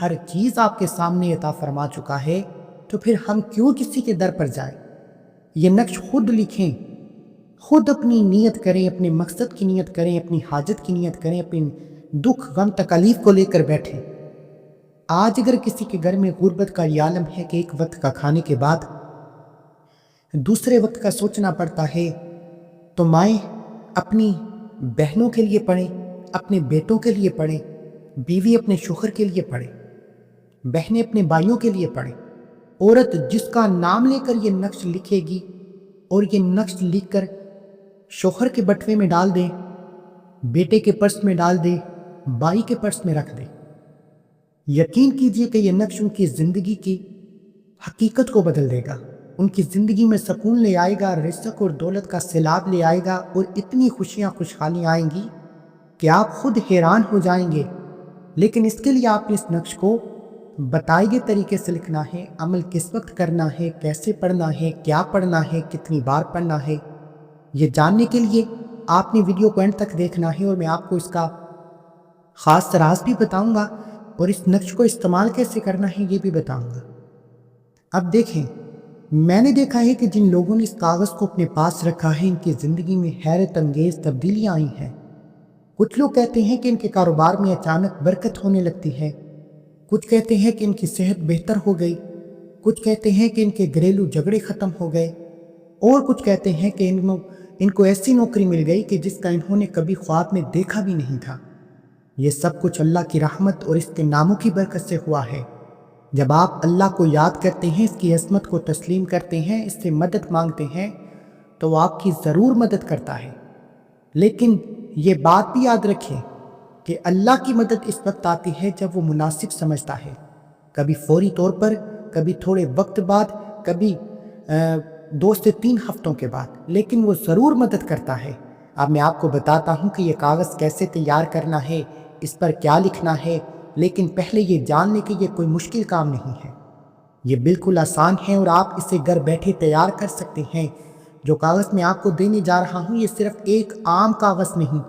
ہر چیز آپ کے سامنے عطا فرما چکا ہے، تو پھر ہم کیوں کسی کے در پر جائیں؟ یہ نقش خود لکھیں، خود اپنی نیت کریں، اپنے مقصد کی نیت کریں، اپنی حاجت کی نیت کریں، اپنی دکھ غم تکالیف کو لے کر بیٹھیں۔ آج اگر کسی کے گھر میں غربت کا یہ عالم ہے کہ ایک وقت کا کھانے کے بعد دوسرے وقت کا سوچنا پڑتا ہے، تو مائیں اپنی بہنوں کے لیے پڑھیں، اپنے بیٹوں کے لیے پڑھیں، بیوی اپنے شوہر کے لیے پڑھیں، بہنیں اپنے بھائیوں کے لیے پڑھیں۔ عورت جس کا نام لے کر یہ نقش لکھے گی اور یہ نقش لکھ کر شوہر کے بٹوے میں ڈال دے، بیٹے کے پرس میں ڈال دے، بھائی کے پرس میں رکھ دے، یقین کیجئے کہ یہ نقش ان کی زندگی کی حقیقت کو بدل دے گا، ان کی زندگی میں سکون لے آئے گا، رزق اور دولت کا سیلاب لے آئے گا، اور اتنی خوشیاں خوشحالیاں آئیں گی کہ آپ خود حیران ہو جائیں گے۔ لیکن اس کے لیے آپ نے اس نقش کو بتائے گئے طریقے سے لکھنا ہے، عمل کس وقت کرنا ہے، کیسے پڑھنا ہے، کیا پڑھنا ہے، کتنی بار پڑھنا ہے۔ یہ جاننے کے لیے آپ نے ویڈیو کو اینڈ تک دیکھنا ہے، اور میں آپ کو اس کا خاص راز بھی بتاؤں گا، اور اس نقش کو استعمال کیسے کرنا ہے یہ بھی بتاؤں گا۔ اب دیکھیں، میں نے دیکھا ہے کہ جن لوگوں نے اس کاغذ کو اپنے پاس رکھا ہے ان کی زندگی میں حیرت انگیز تبدیلیاں آئی ہیں۔ کچھ لوگ کہتے ہیں کہ ان کے کاروبار میں اچانک برکت ہونے لگتی ہے، کچھ کہتے ہیں کہ ان کی صحت بہتر ہو گئی، کچھ کہتے ہیں کہ ان کے گھریلو جھگڑے ختم ہو گئے، اور کچھ کہتے ہیں کہ ان کو ایسی نوکری مل گئی کہ جس کا انہوں نے کبھی خواب میں دیکھا بھی نہیں تھا۔ یہ سب کچھ اللہ کی رحمت اور اس کے ناموں کی برکت سے ہوا ہے۔ جب آپ اللہ کو یاد کرتے ہیں، اس کی عظمت کو تسلیم کرتے ہیں، اس سے مدد مانگتے ہیں، تو وہ آپ کی ضرور مدد کرتا ہے۔ لیکن یہ بات بھی یاد رکھیں کہ اللہ کی مدد اس وقت آتی ہے جب وہ مناسب سمجھتا ہے، کبھی فوری طور پر، کبھی تھوڑے وقت بعد، کبھی 2 سے 3 ہفتوں کے بعد، لیکن وہ ضرور مدد کرتا ہے۔ اب میں آپ کو بتاتا ہوں کہ یہ کاغذ کیسے تیار کرنا ہے، اس پر کیا لکھنا ہے، لیکن پہلے یہ جان لیں کہ یہ کوئی مشکل کام نہیں ہے، یہ بالکل آسان ہے، اور آپ اسے گھر بیٹھے تیار کر سکتے ہیں۔ جو کاغذ میں آپ کو دینے جا رہا ہوں یہ صرف ایک عام کاغذ نہیں،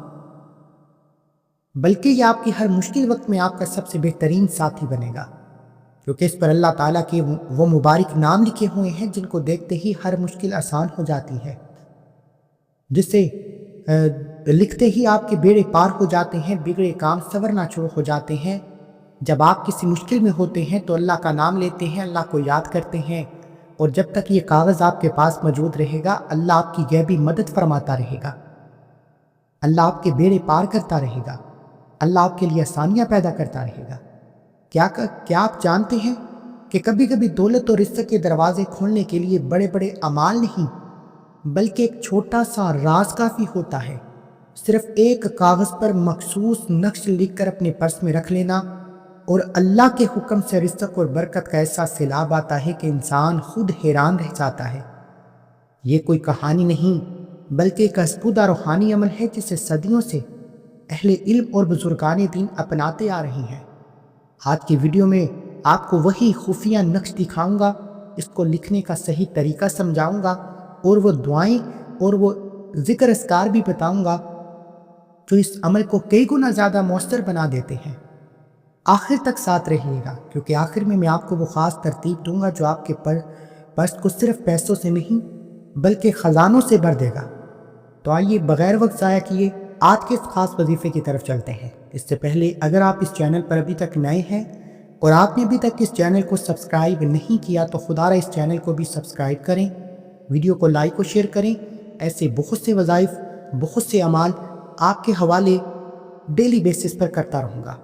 بلکہ یہ آپ کی ہر مشکل وقت میں آپ کا سب سے بہترین ساتھی بنے گا، کیونکہ اس پر اللہ تعالیٰ کے وہ مبارک نام لکھے ہوئے ہیں جن کو دیکھتے ہی ہر مشکل آسان ہو جاتی ہے، جسے لکھتے ہی آپ کے بیڑے پار ہو جاتے ہیں، بگڑے کام سنورنا شروع ہو جاتے ہیں۔ جب آپ کسی مشکل میں ہوتے ہیں تو اللہ کا نام لیتے ہیں، اللہ کو یاد کرتے ہیں، اور جب تک یہ کاغذ آپ کے پاس موجود رہے گا اللہ آپ کی غیبی مدد فرماتا رہے گا، اللہ آپ کے بیڑے پار کرتا رہے گا، اللہ آپ کے لیے آسانیاں پیدا کرتا رہے گا۔ کیا آپ جانتے ہیں کہ کبھی کبھی دولت اور رزق کے دروازے کھولنے کے لیے بڑے بڑے اعمال نہیں، بلکہ ایک چھوٹا سا راز کافی ہوتا ہے۔ صرف ایک کاغذ پر مخصوص نقش لکھ کر اپنے پرس میں رکھ لینا، اور اللہ کے حکم سے رزق اور برکت کا ایسا سیلاب آتا ہے کہ انسان خود حیران رہ جاتا ہے۔ یہ کوئی کہانی نہیں، بلکہ ایک آزمودہ روحانی عمل ہے جسے صدیوں سے اہل علم اور بزرگان دین اپناتے آ رہے ہیں۔ آج کی ویڈیو میں آپ کو وہی خفیہ نقش دکھاؤں گا، اس کو لکھنے کا صحیح طریقہ سمجھاؤں گا، اور وہ دعائیں اور وہ ذکر اذکار بھی بتاؤں گا جو اس عمل کو کئی گنا زیادہ مؤثر بنا دیتے ہیں۔ آخر تک ساتھ رہیے گا، کیونکہ آخر میں آپ کو وہ خاص ترتیب دوں گا جو آپ کے پرس کو صرف پیسوں سے نہیں بلکہ خزانوں سے بھر دے گا۔ تو آئیے بغیر وقت ضائع کیے آج کے اس خاص وظیفے کی طرف چلتے ہیں۔ اس سے پہلے اگر آپ اس چینل پر ابھی تک نئے ہیں اور آپ نے ابھی تک اس چینل کو سبسکرائب نہیں کیا تو خدا را اس چینل کو بھی سبسکرائب کریں، ویڈیو کو لائک و شیئر کریں۔ ایسے بہت سے وظائف، بہت سے اعمال آپ کے حوالے ڈیلی بیسس پر کرتا رہوں گا۔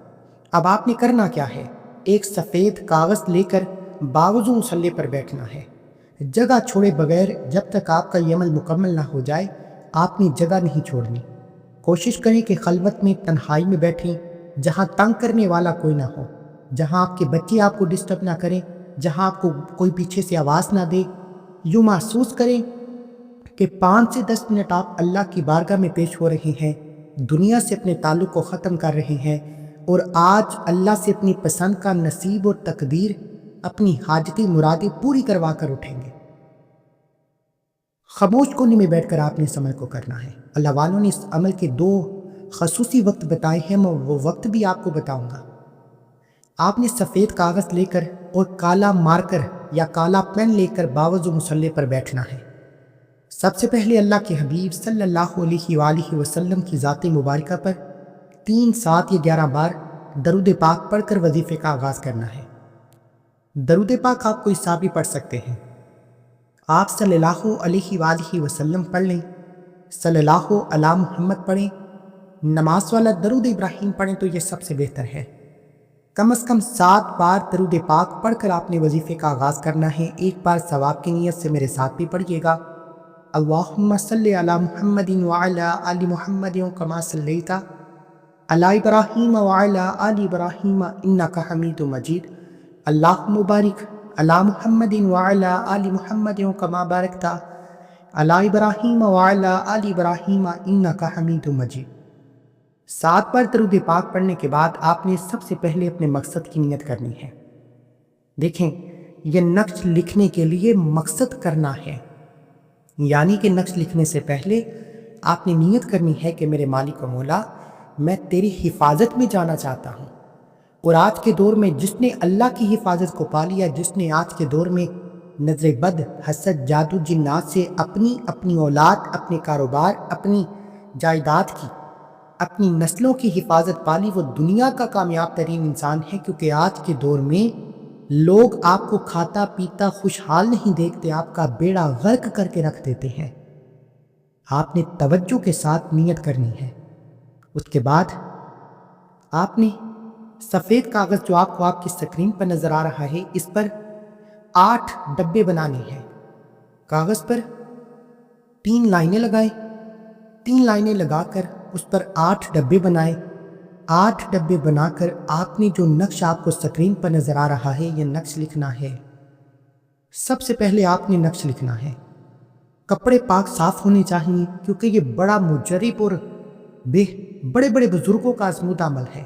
اب آپ نے کرنا کیا ہے، ایک سفید کاغذ لے کر باوضو مصلی پر بیٹھنا ہے، جگہ چھوڑے بغیر۔ جب تک آپ کا یہ عمل مکمل نہ ہو جائے آپ نے جگہ نہیں چھوڑنی۔ کوشش کریں کہ خلوت میں، تنہائی میں بیٹھیں، جہاں تنگ کرنے والا کوئی نہ ہو، جہاں آپ کے بچے آپ کو ڈسٹرب نہ کریں، جہاں آپ کو کوئی پیچھے سے آواز نہ دے۔ یوں محسوس کریں کہ 5 سے 10 منٹ آپ اللہ کی بارگاہ میں پیش ہو رہے ہیں، دنیا سے اپنے تعلق کو ختم کر رہے ہیں، اور آج اللہ سے اپنی پسند کا نصیب اور تقدیر، اپنی حاجتی مرادیں پوری کروا کر اٹھیں گے۔ خاموش کونے میں بیٹھ کر آپ نے اس عمل کو کرنا ہے۔ اللہ والوں نے اس عمل کے 2 خصوصی وقت بتائے ہیں، میں وہ وقت بھی آپ کو بتاؤں گا۔ آپ نے سفید کاغذ لے کر اور کالا مارکر یا کالا پین لے کر باوضو مصلے پر بیٹھنا ہے۔ سب سے پہلے اللہ کے حبیب صلی اللہ علیہ وآلہ وسلم کی ذات مبارکہ پر 3، 7 یا 11 بار درود پاک پڑھ کر وظیفے کا آغاز کرنا ہے۔ درود پاک آپ کوئی سا بھی پڑھ سکتے ہیں۔ آپ صلی اللہ علیہ وآلہ وسلم پڑھ لیں، صلی اللہ علی محمد پڑھیں، نماز والا درود ابراہیم پڑھیں تو یہ سب سے بہتر ہے۔ کم از کم 7 بار درود پاک پڑھ کر آپ نے وظیفے کا آغاز کرنا ہے۔ ایک بار ثواب کی نیت سے میرے ساتھ بھی پڑھیے گا۔ اللہم صلی علی محمد وعلی آل محمد کما صلیت علی ابراہیم وعلی آل ابراہیم انک حمید مجید۔ اللہم بارک علی محمد وعلی آل محمد کما بارکت علی ابراہیم وعلی آل ابراہیم انک حمید مجید۔ 7 بار درود پاک پڑھنے کے بعد آپ نے سب سے پہلے اپنے مقصد کی نیت کرنی ہے۔ دیکھیں، یہ نقش لکھنے کے لیے مقصد کرنا ہے، یعنی کہ نقش لکھنے سے پہلے آپ نے نیت کرنی ہے کہ میرے مالک و مولا، میں تیری حفاظت میں جانا چاہتا ہوں۔ اور آج کے دور میں جس نے اللہ کی حفاظت کو پا لیا، جس نے آج کے دور میں نظر بد، حسد، جادو، جنات سے اپنی اولاد، اپنے کاروبار، اپنی جائیداد کی، اپنی نسلوں کی حفاظت پالی، وہ دنیا کا کامیاب ترین انسان ہے، کیونکہ آج کے دور میں لوگ آپ کو کھاتا پیتا خوشحال نہیں دیکھتے، آپ کا بیڑا غرق کر کے رکھ دیتے ہیں۔ آپ نے توجہ کے ساتھ نیت کرنی ہے۔ اس کے بعد آپ نے سفید کاغذ جو آپ کو آپ کی سکرین پر نظر آ رہا ہے، اس پر 8 ڈبے بنانے ہیں۔ کاغذ پر 3 لائنیں لگائیں، 3 لائنیں لگا کر اس پر 8 ڈبے بنائیں۔ 8 ڈبے بنا کر آپ نے جو نقش آپ کو سکرین پر نظر آ رہا ہے، یہ نقش لکھنا ہے۔ سب سے پہلے آپ نے نقش لکھنا ہے۔ کپڑے پاک صاف ہونے چاہیے، کیونکہ یہ بڑا مجرب اور بڑے بڑے بزرگوں کا آزمودہ عمل ہے۔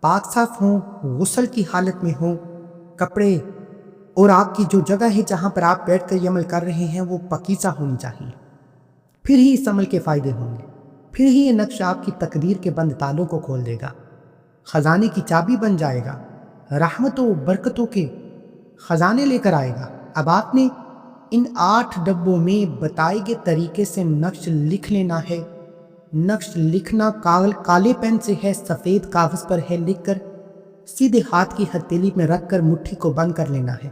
پاک صاف ہوں، غسل کی حالت میں ہوں کپڑے، اور آپ کی جو جگہ ہے جہاں پر آپ بیٹھ کر یہ عمل کر رہے ہیں وہ پاکیزہ ہونی چاہیے۔ پھر ہی اس عمل کے فائدے ہوں گے، پھر ہی یہ نقش آپ کی تقدیر کے بند تالوں کو کھول دے گا، خزانے کی چابی بن جائے گا، رحمتوں برکتوں کے خزانے لے کر آئے گا۔ اب آپ نے ان 8 ڈبوں میں بتائے گئے طریقے سے نقش لکھ لینا ہے۔ نقش لکھنا کالے پین سے ہے، سفید کاغذ پر ہے، لکھ کر سیدھے ہاتھ کی ہتھیلی میں رکھ کر مٹھی کو بند کر لینا ہے۔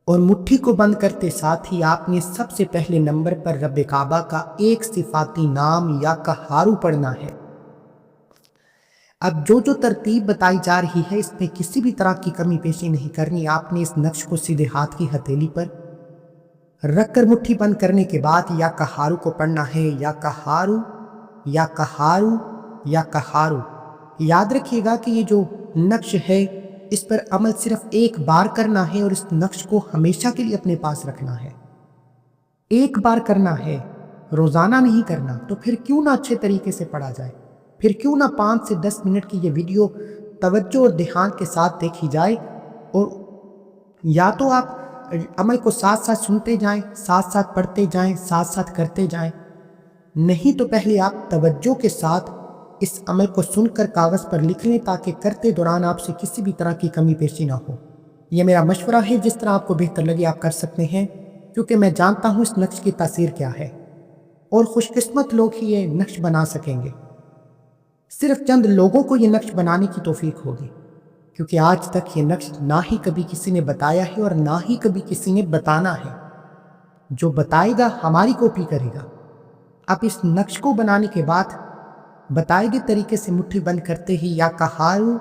اور مٹھی کو بند کرتے ساتھ ہی آپ نے سب سے پہلے نمبر پر رب کعبہ کا ایک صفاتی نام یا قہار پڑھنا ہے۔ اب جو ترتیب بتائی جا رہی ہے، اس میں کسی بھی طرح کی کمی پیشی نہیں کرنی۔ آپ نے اس نقش کو سیدھے ہاتھ کی ہتھیلی پر رکھ کر مٹھی بند کرنے کے بعد یا قہار کو پڑھنا ہے، یا قہار، یا قہار، یا قہار۔ یاد رکھیے گا کہ یہ جو نقش ہے اس پر عمل صرف ایک بار کرنا ہے، اور اس نقش کو ہمیشہ کے لیے اپنے پاس رکھنا ہے۔ ایک بار کرنا ہے، روزانہ نہیں کرنا۔ تو پھر کیوں نہ اچھے طریقے سے پڑھا جائے، پھر کیوں نہ 5 سے 10 منٹ کی یہ ویڈیو توجہ اور دھیان کے ساتھ دیکھی جائے، اور یا تو آپ عمل کو ساتھ ساتھ سنتے جائیں، ساتھ ساتھ پڑھتے جائیں، ساتھ ساتھ کرتے جائیں، نہیں تو پہلے آپ توجہ کے ساتھ اس عمل کو سن کر کاغذ پر لکھ لیں، تاکہ کرتے دوران آپ سے کسی بھی طرح کی کمی پیشی نہ ہو۔ یہ میرا مشورہ ہے، جس طرح آپ کو بہتر لگے آپ کر سکتے ہیں، کیونکہ میں جانتا ہوں اس نقش کی تاثیر کیا ہے، اور خوش قسمت لوگ ہی یہ نقش بنا سکیں گے۔ صرف چند لوگوں کو یہ نقش بنانے کی توفیق ہوگی، کیونکہ آج تک یہ نقش نہ ہی کبھی کسی نے بتایا ہے، اور نہ ہی کبھی کسی نے بتانا ہے۔ جو بتائے گا ہماری کاپی کرے گا۔ اب اس نقش کو بنانے کے بعد بتائے گئے طریقے سے مٹھی بند کرتے ہی یا قہارو،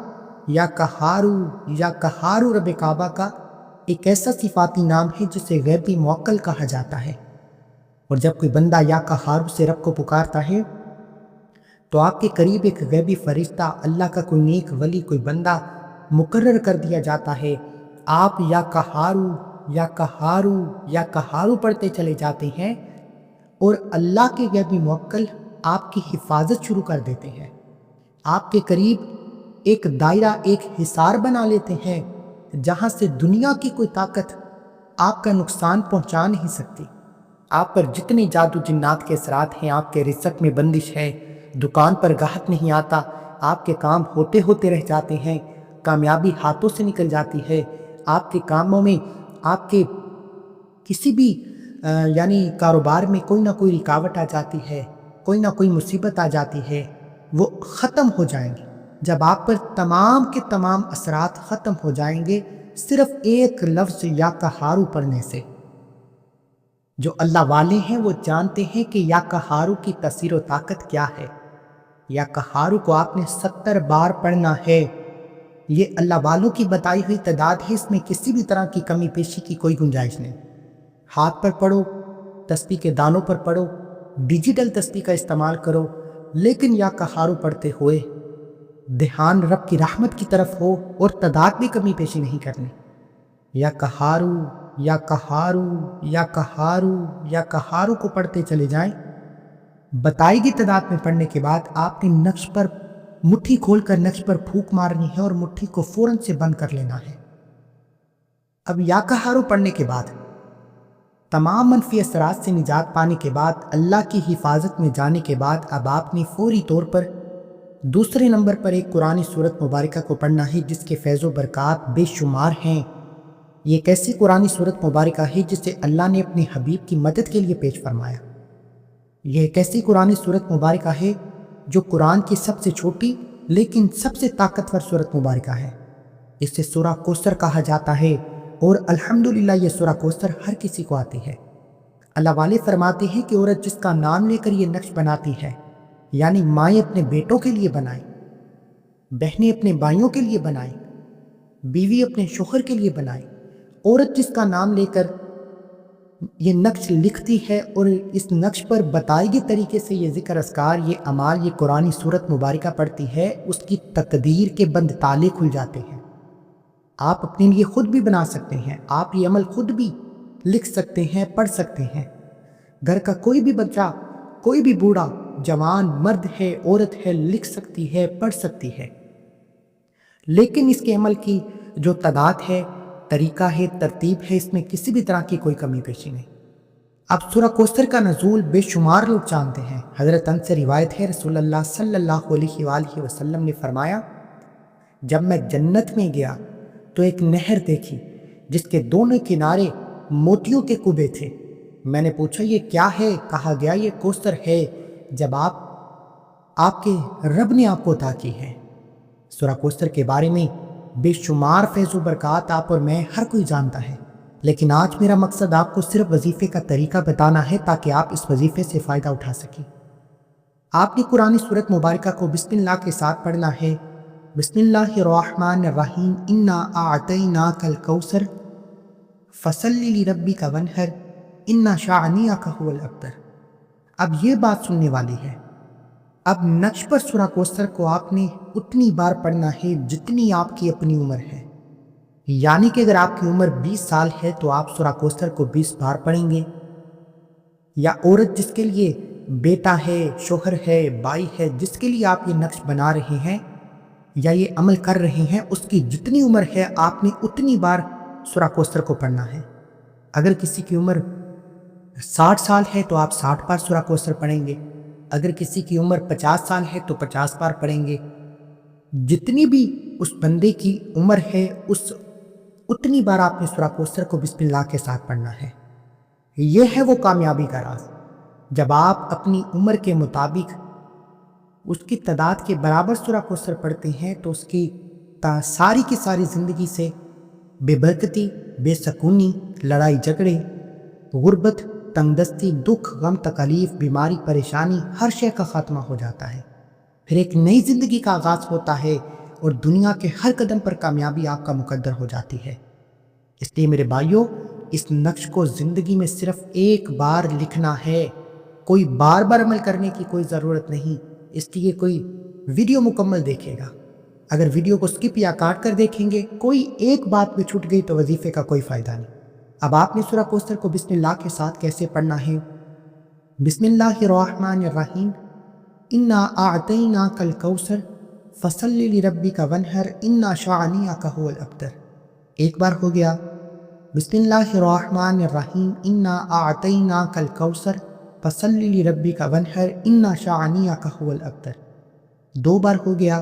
یا قہارو، یا قہارو رب کعبہ کا ایک ایسا صفاتی نام ہے جسے غیبی موکل کہا جاتا ہے، اور جب کوئی بندہ یا قہارو سے رب کو پکارتا ہے تو آپ کے قریب ایک غیبی فرشتہ، اللہ کا کوئی نیک ولی، کوئی بندہ مقرر کر دیا جاتا ہے۔ آپ یا قہارو، یا قہارو، یا قہارو پڑھتے چلے جاتے ہیں، اور اللہ کے غیبی موکل آپ کی حفاظت شروع کر دیتے ہیں۔ آپ کے قریب ایک دائرہ، ایک حصار بنا لیتے ہیں، جہاں سے دنیا کی کوئی طاقت آپ کا نقصان پہنچا نہیں سکتی۔ آپ پر جتنے جادو جنات کے اثرات ہیں، آپ کے رزق میں بندش ہے، دکان پر گاہک نہیں آتا، آپ کے کام ہوتے ہوتے رہ جاتے ہیں، کامیابی ہاتھوں سے نکل جاتی ہے، آپ کے کاموں میں، آپ کے کسی بھی یعنی کاروبار میں کوئی نہ کوئی رکاوٹ آ جاتی ہے، کوئی نہ کوئی مصیبت آ جاتی ہے، وہ ختم ہو جائیں گی۔ جب آپ پر تمام کے تمام اثرات ختم ہو جائیں گے صرف ایک لفظ یا قہارو پڑھنے سے۔ جو اللہ والے ہیں وہ جانتے ہیں کہ یا قہارو کی تاثیر و طاقت کیا ہے۔ یا قہارو کو آپ نے 70 بار پڑھنا ہے۔ یہ اللہ والوں کی بتائی ہوئی تعداد ہے، اس میں کسی بھی طرح کی کمی پیشی کی کوئی گنجائش نہیں۔ ہاتھ پر پڑھو، تسبیح کے دانوں پر پڑھو، ڈیجیٹل تسبیح کا استعمال کرو، لیکن یا قہارو پڑھتے ہوئے دھیان رب کی رحمت کی طرف ہو اور تعداد بھی کمی پیشی نہیں کرنی۔ یا قہارو یا قہارو یا قہارو یا قہارو کو پڑھتے چلے جائیں۔ بتائی گئی تعداد میں پڑھنے کے بعد آپ نے نقش پر مٹھی کھول کر نقش پر پھونک مارنی ہے اور مٹھی کو فوراً سے بند کر لینا ہے۔ اب یا قہارو پڑھنے کے بعد تمام منفی اثرات سے نجات پانے کے بعد، اللہ کی حفاظت میں جانے کے بعد، اب آپ نے فوری طور پر دوسرے نمبر پر ایک قرآن سورت مبارکہ کو پڑھنا ہے جس کے فیض و برکات بے شمار ہیں۔ یہ ایک ایسی قرآن سورت مبارکہ ہے جسے اللہ نے اپنے حبیب کی مدد کے لیے پیش فرمایا۔ یہ ایک ایسی قرآن سورت مبارکہ ہے جو قرآن کی سب سے چھوٹی لیکن سب سے طاقتور سورت مبارکہ ہے۔ اسے سورہ کوثر کہا جاتا ہے اور الحمدللہ یہ سورہ کوثر ہر کسی کو آتی ہے۔ اللہ والے فرماتے ہیں کہ عورت جس کا نام لے کر یہ نقش بناتی ہے، یعنی مائیں اپنے بیٹوں کے لیے بنائیں، بہنیں اپنے بھائیوں کے لیے بنائیں، بیوی اپنے شوہر کے لیے بنائیں، عورت جس کا نام لے کر یہ نقش لکھتی ہے اور اس نقش پر بتائی گئی طریقے سے یہ ذکر اذکار، یہ اعمال، یہ قرآن سورت مبارکہ پڑھتی ہے، اس کی تقدیر کے بند تالے کھل جاتے ہیں۔ آپ اپنے لیے خود بھی بنا سکتے ہیں، آپ یہ عمل خود بھی لکھ سکتے ہیں، پڑھ سکتے ہیں۔ گھر کا کوئی بھی بچہ، کوئی بھی بوڑھا، جوان، مرد ہے، عورت ہے، لکھ سکتی ہے، پڑھ سکتی ہے۔ لیکن اس کے عمل کی جو تعداد ہے، طریقہ ہے، ترتیب ہے، اس میں کسی بھی طرح کی کوئی کمی پیشی نہیں۔ اب سورہ کوثر کا نزول بے شمار لوگ جانتے ہیں۔ حضرت انس سے روایت ہے، رسول اللہ صلی اللہ علیہ وآلہ وسلم نے فرمایا، جب میں جنت میں گیا تو ایک نہر دیکھی جس کے دونوں کنارے موتیوں کے کبے تھے۔ میں نے پوچھا یہ کیا ہے؟ کہا گیا یہ کوثر ہے، جب آپ کے رب نے آپ کو عطا کی ہے۔ سورہ کوثر کے بارے میں بے شمار فیض و برکات آپ اور میں ہر کوئی جانتا ہے، لیکن آج میرا مقصد آپ کو صرف وظیفے کا طریقہ بتانا ہے تاکہ آپ اس وظیفے سے فائدہ اٹھا سکیں۔ آپ نے قرآن سورت مبارکہ کو بسم اللہ کے ساتھ پڑھنا ہے۔ بسم اللہ الرحمن الرحیم، انا اعطیناک الکوثر فصلی لربک وانحر ان شانئک ھو الابتر۔ اب یہ بات سننے والی ہے، اب نقش پر سورہ کوثر کو آپ نے اتنی بار پڑھنا ہے جتنی آپ کی اپنی عمر ہے، یعنی کہ اگر آپ کی عمر 20 سال ہے تو آپ سورہ کوثر کو 20 بار پڑھیں گے۔ یا عورت جس کے لیے بیٹا ہے، شوہر ہے، بھائی ہے، جس کے لیے آپ یہ نقش بنا رہے ہیں یا یہ عمل کر رہے ہیں، اس کی جتنی عمر ہے آپ نے اتنی بار سورہ کوثر کو پڑھنا ہے۔ اگر کسی کی عمر 60 سال ہے تو آپ 60 بار سورہ کوثر پڑھیں گے، اگر کسی کی عمر 50 سال ہے تو 50 بار پڑھیں گے۔ جتنی بھی اس بندے کی عمر ہے اتنی بار آپ نے سورہ کوثر کو بسم اللہ کے ساتھ پڑھنا ہے۔ یہ ہے وہ کامیابی کا راز۔ جب آپ اپنی عمر کے مطابق اس کی تعداد کے برابر سورہ کوثر پڑھتے ہیں تو اس کی ساری کی ساری زندگی سے بے برکتی، بے سکونی، لڑائی جھگڑے، غربت، تنگ دستی، دکھ، غم، تکلیف، بیماری، پریشانی، ہر شے کا خاتمہ ہو جاتا ہے۔ پھر ایک نئی زندگی کا آغاز ہوتا ہے اور دنیا کے ہر قدم پر کامیابی آپ کا مقدر ہو جاتی ہے۔ اس لیے میرے بھائیوں، اس نقش کو زندگی میں صرف ایک بار لکھنا ہے، کوئی بار بار عمل کرنے کی کوئی ضرورت نہیں۔ اس لیے کوئی ویڈیو مکمل دیکھے گا، اگر ویڈیو کو سکپ یا کاٹ کر دیکھیں گے، کوئی ایک بات بھی چھوٹ گئی تو وظیفے کا کوئی فائدہ نہیں۔ اب آپ نے سورہ کوثر کو بسم اللہ کے ساتھ کیسے پڑھنا ہے؟ بسم اللہ الرحمن الرحیم، انا اعطیناک الکوثر فصلی لربک وانحر ان شانئک ھو الابتر۔ ایک بار ہو گیا، بسم اللہ الرحمن الرحیم، انا اعطیناک الکوثر فصلی لربک وانحر ان شانئک ھو الابتر۔ دو بار ہو گیا،